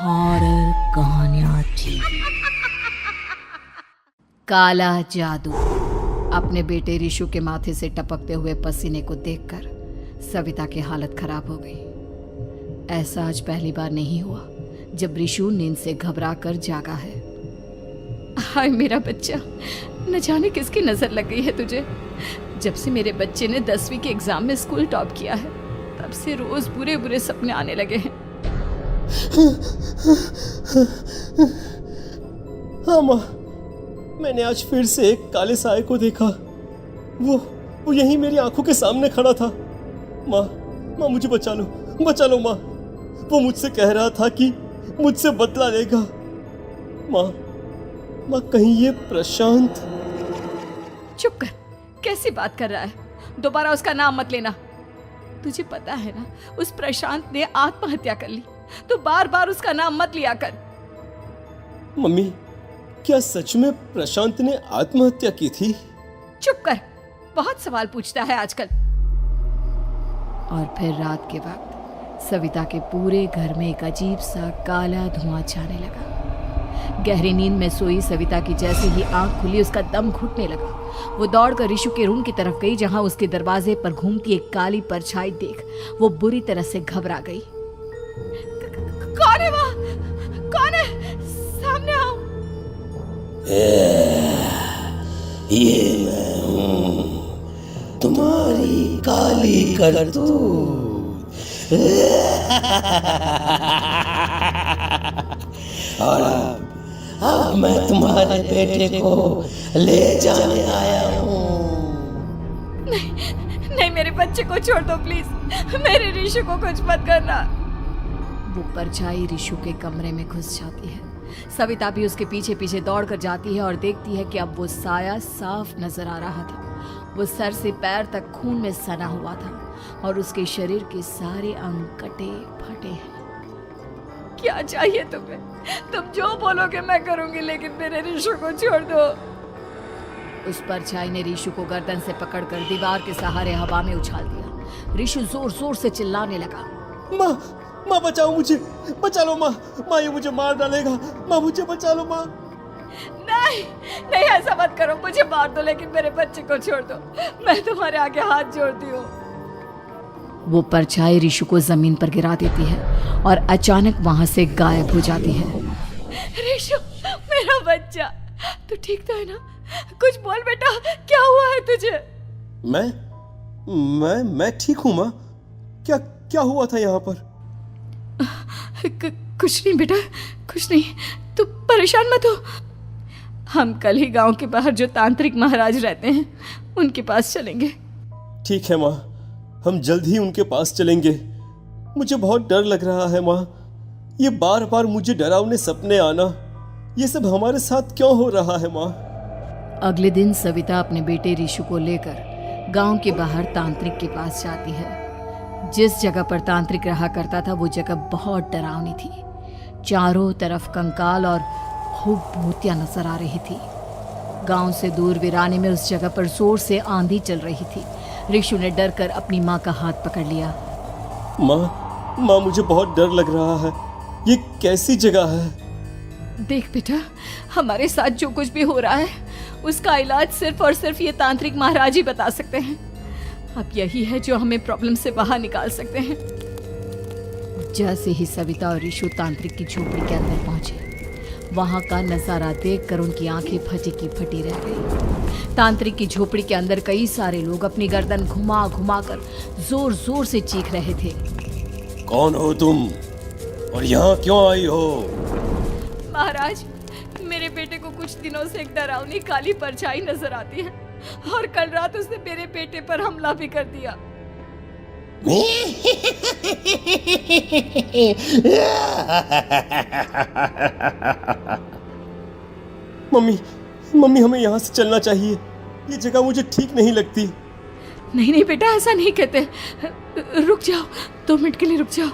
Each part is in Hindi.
हॉरर कहानियां थी। काला जादू। अपने बेटे रिशु के माथे से टपकते हुए पसीने को देखकर सविता की हालत खराब हो गई। ऐसा आज पहली बार नहीं हुआ जब रिशु नींद से घबराकर जागा है। हाय मेरा बच्चा, न जाने किसकी नजर लग गई है तुझे। जब से मेरे बच्चे ने 10वीं के एग्जाम में स्कूल टॉप किया है तब से रोज बुरे बुरे सपने आने लगे हैं। हाँ माँ, मैंने आज फिर से एक काले साए को देखा। वो यहीं मेरी आंखों के सामने खड़ा था। माँ मुझे बचा लो माँ। वो मुझसे कह रहा था कि मुझसे बदला लेगा। माँ कहीं ये प्रशांत। चुप कर, कैसी बात कर रहा है? दोबारा उसका नाम मत लेना। तुझे पता है ना, उस प्रशांत ने आत्महत्या कर ली, तो बार बार उसका नाम मत लिया कर। मम्मी, क्या सच में प्रशांत ने आत्महत्या की थी? चुप कर, बहुत सवाल पूछता है आजकल। और फिर रात के वक्त सविता के पूरे घर में एक अजीब सा काला धुआं छाने लगा। गहरी नींद में सोई सविता की जैसे ही आंख खुली उसका दम घुटने लगा। वो दौड़कर रिशु के रूम की तरफ गई जहां उसके दरवाजे पर घूमती एक काली परछाई देख वो बुरी तरह से घबरा गई। कौन है वहाँ? कौन है? सामने आओ। ये मैं हूँ, तुम्हारी काली करतूत। और अब मैं तुम्हारे बेटे को ले जाने आया हूँ। नहीं, मेरे बच्चे को छोड़ दो प्लीज। मेरे रिशु को कुछ मत करना। वो परछाई रिशु के कमरे में घुस जाती है। सविता भी उसके पीछे पीछे दौड़ कर जाती है और देखती है कि अब वो साया साफ नजर आ रहा था। वो सर से पैर तक खून में सना हुआ था और उसके शरीर के सारे अंग कटे फटे हैं। क्या चाहिए तुम्हें? तुम जो बोलोगे मैं करूंगी, लेकिन मेरे रिशु को छोड़ दो। उस परछाई ने रिशु को गर्दन से पकड़कर दीवार के सहारे हवा में उछाल दिया। रिशु जोर जोर से चिल्लाने लगा। माँ बचाओ मुझे, बचा लो माँ, ये मुझे मार डालेगा। माँ मुझे बचा लो माँ। नहीं ऐसा मत करो, मुझे मार दो लेकिन मेरे बच्चे को छोड़ दो। मैं तुम्हारे आगे हाथ जोड़ती हूँ। वो परछाई रिशु को जमीन पर गिरा देती है और अचानक वहां से गायब हो जाती है। रिशु, मेरा बच्चा, तू ठीक तो है ना? कुछ बोल बेटा, क्या हुआ है तुझे? मैं ठीक हूँ माँ। क्या हुआ था यहाँ पर? कुछ नहीं बेटा, कुछ नहीं। तू परेशान मत हो। हम कल ही गांव के बाहर जो तांत्रिक महाराज रहते हैं उनके पास चलेंगे। ठीक है माँ, हम जल्द ही उनके पास चलेंगे। मुझे बहुत डर लग रहा है माँ। ये बार बार मुझे डरावने सपने आना, ये सब हमारे साथ क्यों हो रहा है माँ? अगले दिन सविता अपने बेटे रिशु को लेकर गांव के बाहर तांत्रिक के पास जाती है। जिस जगह पर तांत्रिक रहा करता था वो जगह बहुत डरावनी थी। चारों तरफ कंकाल और खूब भूतियां नजर आ रही थी। गांव से दूर वीराने में उस जगह पर जोर से आंधी चल रही थी। रिशु ने डर कर अपनी माँ का हाथ पकड़ लिया। माँ मुझे बहुत डर लग रहा है। ये कैसी जगह है? देख बेटा, हमारे साथ जो कुछ भी हो रहा है उसका इलाज सिर्फ और सिर्फ ये तांत्रिक महाराज ही बता सकते हैं। अब यही है जो हमें प्रॉब्लम से बाहर निकाल सकते हैं। जैसे ही सविता और रिशु तांत्रिक की झोपड़ी के अंदर पहुंचे, वहां का नजारा देखकर उनकी आंखें फटी की फटी रह गई। तांत्रिक की झोपड़ी के अंदर कई सारे लोग अपनी गर्दन घुमा घुमा कर जोर जोर से चीख रहे थे। कौन हो तुम और यहाँ क्यों आई हो? महाराज, मेरे बेटे को कुछ दिनों से एक डरावनी काली परछाई नजर आती है और कल रात उसने मेरे बेटे पर हमला भी कर दिया। मम्मी हमें यहाँ से चलना चाहिए। ये जगह मुझे ठीक नहीं लगती। नहीं बेटा, ऐसा नहीं कहते। रुक जाओ, 2 मिनट के लिए रुक जाओ।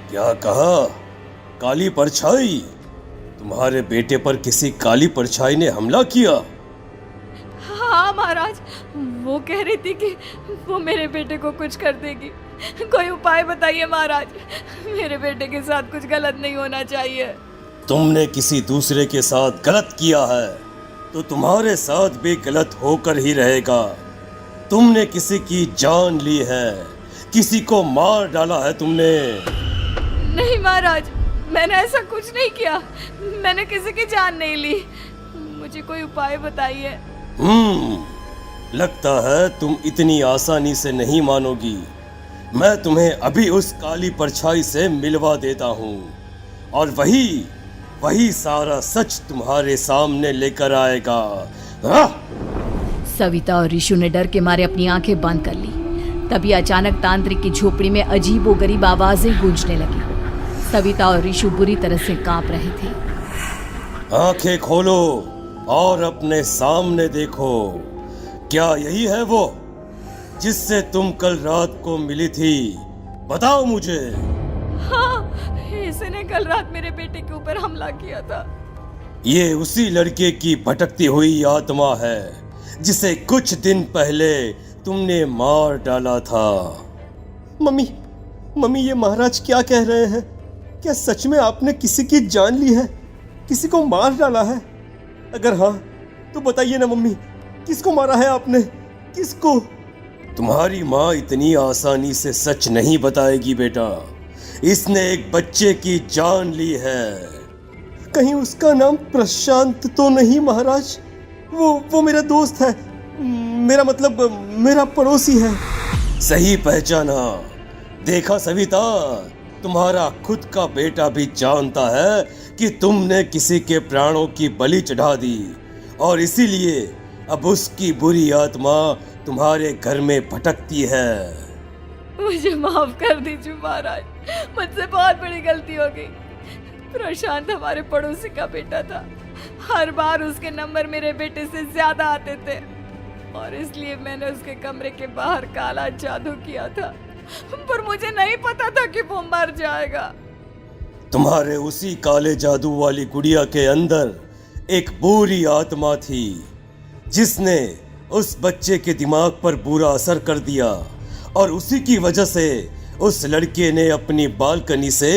क्या कहा? काली परछाई? तुम्हारे बेटे पर किसी काली परछाई ने हमला किया? हाँ महाराज, वो कह रही थी कि वो मेरे बेटे को कुछ कर देगी, कोई उपाय बताइए महाराज। मेरे बेटे के साथ कुछ गलत नहीं होना चाहिए। तुमने किसी दूसरे के साथ गलत किया है तो तुम्हारे साथ भी गलत होकर ही रहेगा। तुमने किसी की जान ली है, किसी को मार डाला है तुमने। नहीं महाराज, मैंने ऐसा कुछ नहीं किया। मैंने किसी की जान नहीं ली। मुझे कोई उपाय बताइए। लगता है तुम इतनी आसानी से नहीं मानोगी। मैं तुम्हें अभी उस काली परछाई से मिलवा देता हूँ और वही सारा सच तुम्हारे सामने लेकर आएगा। सविता और ऋषु ने डर के मारे अपनी आंखें बंद कर ली। तभी अचानक तांत्रिक की झोपड़ी में अजीबोगरीब आवाजें गूंजने लगी। सविता और ऋषु बुरी तरह से कांप रहे थे। आंखें खोलो और अपने सामने देखो। क्या यही है वो जिससे तुम कल रात को मिली थी? बताओ मुझे। हाँ, इसने कल रात मेरे बेटे के ऊपर हमला किया था। ये उसी लड़के की भटकती हुई आत्मा है जिसे कुछ दिन पहले तुमने मार डाला था। मम्मी ये महाराज क्या कह रहे हैं? क्या सच में आपने किसी की जान ली है, किसी को मार डाला है? अगर हाँ तो बताइए ना मम्मी, किसको मारा है आपने? किसको? तुम्हारी माँ इतनी आसानी से सच नहीं बताएगी बेटा। इसने एक बच्चे की जान ली है। कहीं उसका नाम प्रशांत तो नहीं महाराज? वो मेरा दोस्त है, मेरा पड़ोसी है। सही पहचाना। देखा सविता, तुम्हारा खुद का बेटा भी जानता है कि तुमने किसी के प्राणों की बलि चढ़ा दी और इसीलिए अब उसकी बुरी आत्मा तुम्हारे घर में भटकती है। मुझे माफ कर दीजिए महाराज, मुझसे बहुत बड़ी गलती हो गई। प्रशांत हमारे पड़ोसी का बेटा था। हर बार उसके नंबर मेरे बेटे से ज्यादा आते थे और इसलिए मैंने उसके कमरे के बाहर काला जादू किया था, पर मुझे नहीं पता था कि वो मर जाएगा। तुम्हारे उसी काले जादू वाली गुड़िया के अंदर एक बुरी आत्मा थी जिसने उस बच्चे के दिमाग पर बुरा असर कर दिया और उसी की वजह से उस लड़के ने अपनी बालकनी से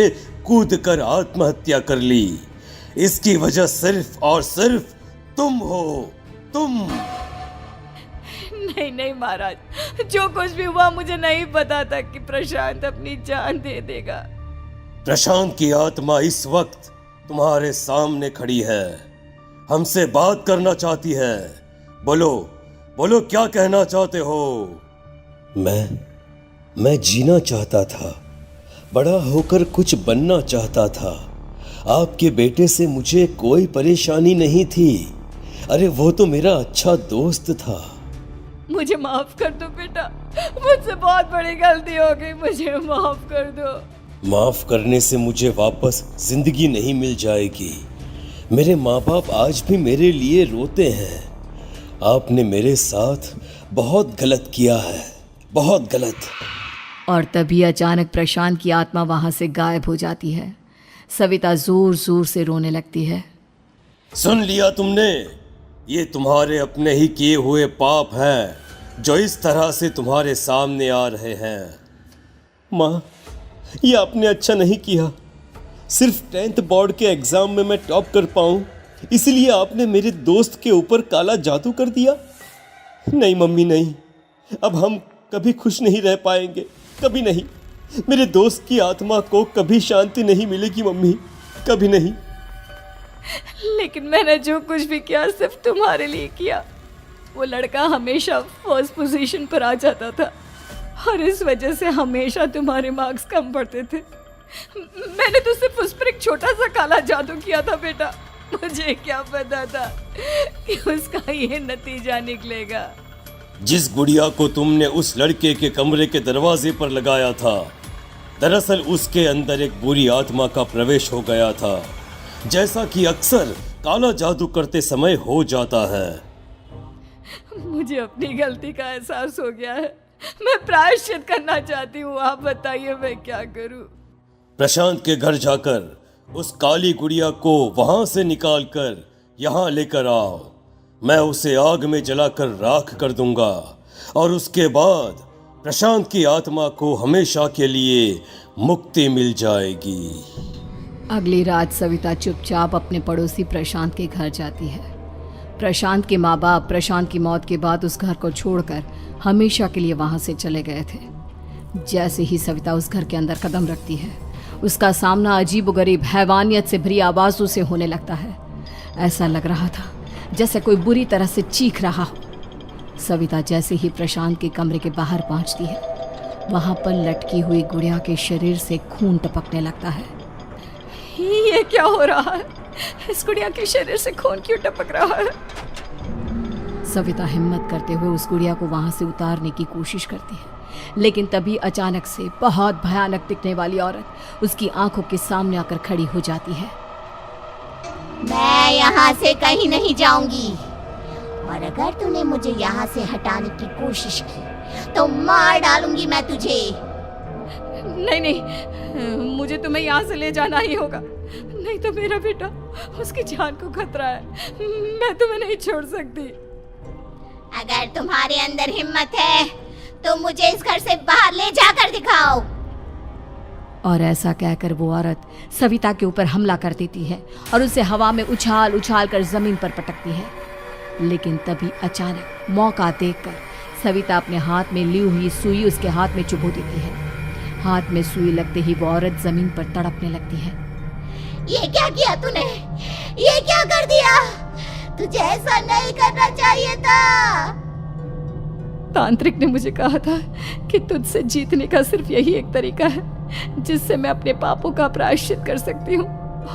कूदकर आत्महत्या कर ली। इसकी वजह सिर्फ और सिर्फ तुम हो, तुम। नहीं महाराज, जो कुछ भी हुआ मुझे नहीं पता था कि प्रशांत अपनी जान दे देगा। प्रशांत की आत्मा इस वक्त तुम्हारे सामने खड़ी है, हमसे बात करना चाहती है। बोलो क्या कहना चाहते हो? मैं जीना चाहता था, बड़ा होकर कुछ बनना चाहता था। आपके बेटे से मुझे कोई परेशानी नहीं थी। अरे वो तो मेरा अच्छा दोस्त था। मुझे माफ कर दो बेटा, मुझसे बहुत बड़ी गलती हो गई, मुझे माफ कर दो। माफ करने से मुझे वापस जिंदगी नहीं मिल जाएगी। मेरे माँ बाप आज भी मेरे लिए रोते हैं। आपने मेरे साथ बहुत गलत किया है, बहुत गलत। और तभी अचानक प्रशांत की आत्मा वहां से गायब हो जाती है। सविता जोर जोर से रोने लगती है। सुन लिया तुमने? ये तुम्हारे अपने ही किए हुए पाप हैं जो इस तरह से तुम्हारे सामने आ रहे हैं। माँ, ये आपने अच्छा नहीं किया। सिर्फ 10th बोर्ड के एग्जाम में मैं टॉप कर पाऊं, इसलिए आपने मेरे दोस्त के ऊपर काला जादू कर दिया। नहीं मम्मी, नहीं, अब हम कभी खुश नहीं रह पाएंगे, कभी नहीं। मेरे दोस्त की आत्मा को कभी शांति नहीं मिलेगी मम्मी, कभी नहीं। लेकिन मैंने जो कुछ भी किया सिर्फ तुम्हारे लिए किया। वो लड़का हमेशा फर्स्ट पोजीशन पर आ जाता था और इस वजह से हमेशा तुम्हारे मार्क्स कम पड़ते थे। मैंने तो सिर्फ उस पर एक छोटा सा काला जादू किया था बेटा। मुझे क्या पता था कि उसका ये नतीजा निकलेगा। जिस गुड़िया को तुमने उस लड़के के कमरे के दरवाजे पर लगाया था, दरअसल उसके अंदर एक बुरी आत्मा का प्रवेश हो गया था, जैसा कि अक्सर काला जादू करते समय हो जाता है। मुझे अपनी गलती का एहसास हो गया है। मैं प्रायश्चित करना चाहती हूँ। आप बताइए मैं क्या करूँ? प्रशांत के घर जाकर उस काली गुड़िया को वहां से निकालकर यहाँ लेकर आओ। मैं उसे आग में जलाकर राख कर दूंगा और उसके बाद प्रशांत की आत्मा को हमेशा के लिए मुक्ति मिल जाएगी। अगली रात सविता चुपचाप अपने पड़ोसी प्रशांत के घर जाती है। प्रशांत के माँ बाप प्रशांत की मौत के बाद उस घर को छोड़कर हमेशा के लिए वहां से चले गए थे। जैसे ही सविता उस घर के अंदर कदम रखती है, उसका सामना अजीबोगरीब हैवानियत से भरी आवाज़ों से होने लगता है। ऐसा लग रहा था जैसे कोई बुरी तरह से चीख रहा हो। सविता जैसे ही प्रशांत के कमरे के बाहर पहुंचती है, वहां पर लटकी हुई गुड़िया के शरीर से खून टपकने लगता है। ये क्या हो रहा है? इस गुड़िया के शरीर से खून क्यों टपक रहा है? सविता हिम्मत करते हुए उस गुड़िया को वहां से उतारने की कोशिश करती है, लेकिन तभी अचानक से बहुत भयानक दिखने वाली औरत उसकी आंखों के सामने आकर खड़ी हो जाती है। मैं यहाँ से कहीं नहीं जाऊंगी, और अगर तूने मुझे यहाँ से हटाने की कोशिश की तो मार डालूंगी मैं तुझे। नहीं नहीं, मुझे तुम्हें यहाँ से ले जाना ही होगा, नहीं तो मेरा बेटा, उसकी जान को खतरा है। मैं तुम्हें नहीं छोड़ सकती। अगर तुम्हारे अंदर हिम्मत है तो मुझे इस घर से बाहर ले जाकर दिखाओ। और ऐसा कहकर वो औरत सविता के ऊपर हमला कर देती है और उसे हवा में उछाल उछाल कर जमीन पर पटकती है। लेकिन तभी अचानक मौका देखकर सविता अपने हाथ में ली हुई सुई उसके हाथ में चुभो देती है। हाथ में सुई लगते ही वो औरत जमीन पर तड़पने लगती है। ये क्या किया तूने? ये क्या कर दिया? तुझे ऐसा नहीं करना चाहिए था। तांत्रिक ने मुझे कहा था कि तुझसे जीतने का सिर्फ यही एक तरीका है जिससे मैं अपने पापों का प्रायश्चित कर सकती हूँ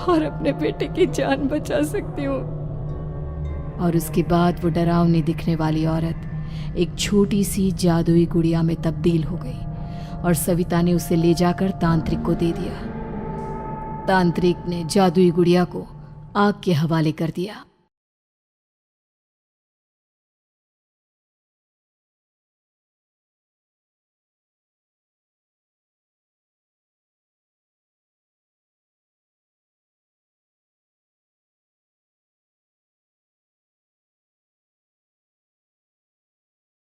और अपने बेटे की जान बचा सकती हूँ। और उसके बाद वो डरावनी दिखने वाली औरत एक छोटी सी जादुई गुड़िया में तब्दील हो गई और सविता ने उसे ले जाकर तांत्रिक को दे दिया। तांत्रिक ने जादुई गुड़िया को आग के हवाले कर दिया।